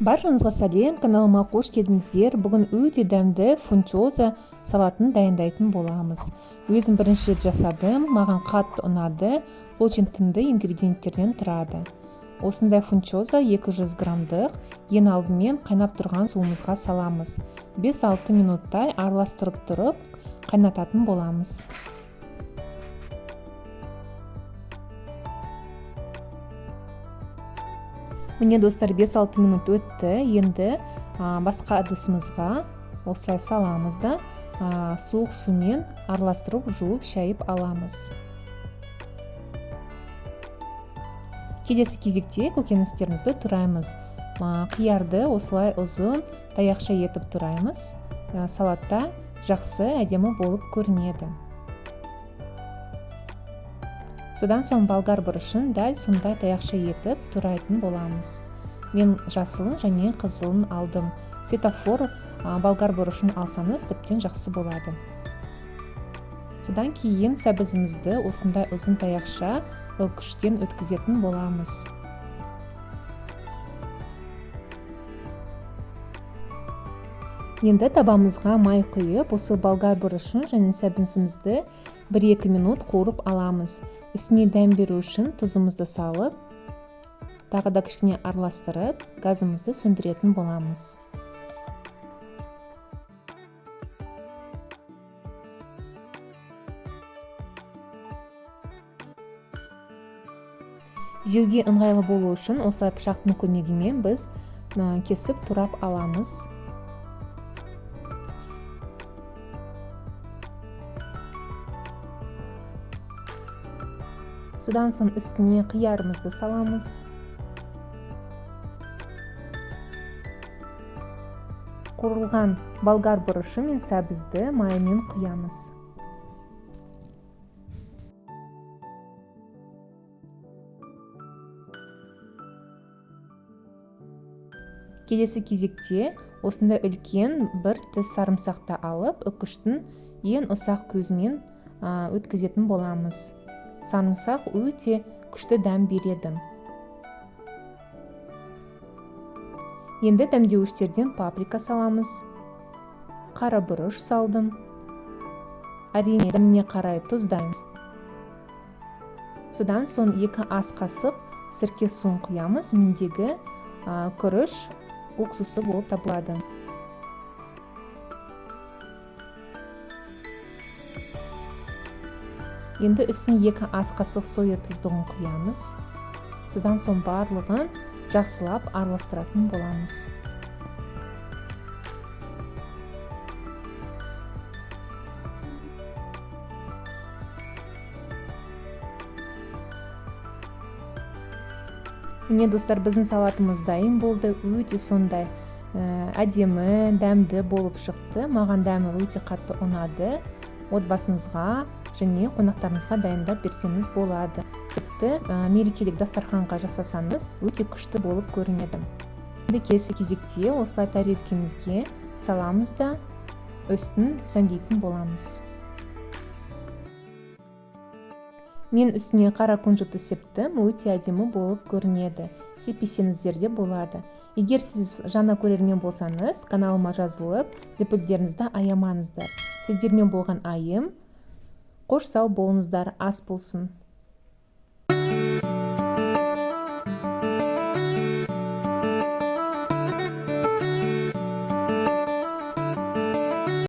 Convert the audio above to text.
Баршаңызға сәлем, каналыма қош келдіңіздер. Бүгін өте дәмді фунчоза салатын дайындайтын боламыз. Өзім бірінші рет жасадым, маған қатты ұнады. Қолжетімді ингредиенттерден тұрады. Осындай фунчоза 200 грамдық. Ең алдымен қайнап тұрған суымызға саламыз. 5-6 минуттай араластырып тұрып қайнататын боламыз. Міне достар, 5-6 минут өтті. Енді басқа ыдысымызға осылай саламыз да суық сумен араластырып жуып шайып аламыз. Келесі кезекте көкөністерімізді тураймыз. Қиярды осылай ұзын таяқша етіп тураймыз. Салатта жақсы әдемі болып көрінеді. Содан соң болгар бұрышын дәл сондай таяқша етіп турайтын боламыз. Мен жасылын және қызылын алдым. Светофор болгар бұрышын алсаңыз тіптен жақсы болады. Содан кейін сәбізімізді осындай ұзын таяқша өлкіштен өткізетін боламыз. Енді табамызға май құйып, осы болгар бұрышын және сәбізімізді 1-2 минут қуырып аламыз. Үстіне дәм беру үшін тұзымызды салып, тағы да кішкене араластырып, газымызды сөндіретін боламыз. Жеуге ыңғайлы болу үшін осылай пышақтың көмегімен біз кесіп турап аламыз. Содан соң үстіне қиярымызды саламыз. Қуырылған болгар бұрышы мен сәбізді маймен құямыз. Келесі кезекте осындай үлкен бір тіс сарымсақты алып, үкіштің ең ұсақ көзімен өткізетін боламыз. Сарымсақ өте күшті дәм береді. Енді дәмдеуіштерден паприка саламыз. Қара бұрыш салдым. Әрине дәміне қарай тұздаймыз. Содан соң 2 ас қасық сірке суын құямыз. Мендегі күріш уксусы болып табылады. Енді үстіне 2 ас қасық соя тұздығын құямыз. Содан соң барлығын жақсылап араластыратын боламыз. Міне достар, біздің салатымыз дайын болды. Өте сондай әдемі, дәмді болып шықты. Маған дәмі өте қатты ұнады. Отбасыңызға және қонақтарыңызға дайындап берсеңіз болады. Тіпті мерекелік дастарханға жасасаңыз өте күшті болып көрінеді. Енді келесі кезекте осылай тарелкемізге саламыз да үстін сәндейтін боламыз. Мен үстіне қара күнжіті септім, өте әдемі болып көрінеді. Сеппесеңіздер де болады. Егер сіз жаңа көрермен болсаңыз, каналыма жазылып, лайктеріңізді аямаңыздар. Сіздермен болған айым. Қош сау болыңыздар, ас болсын.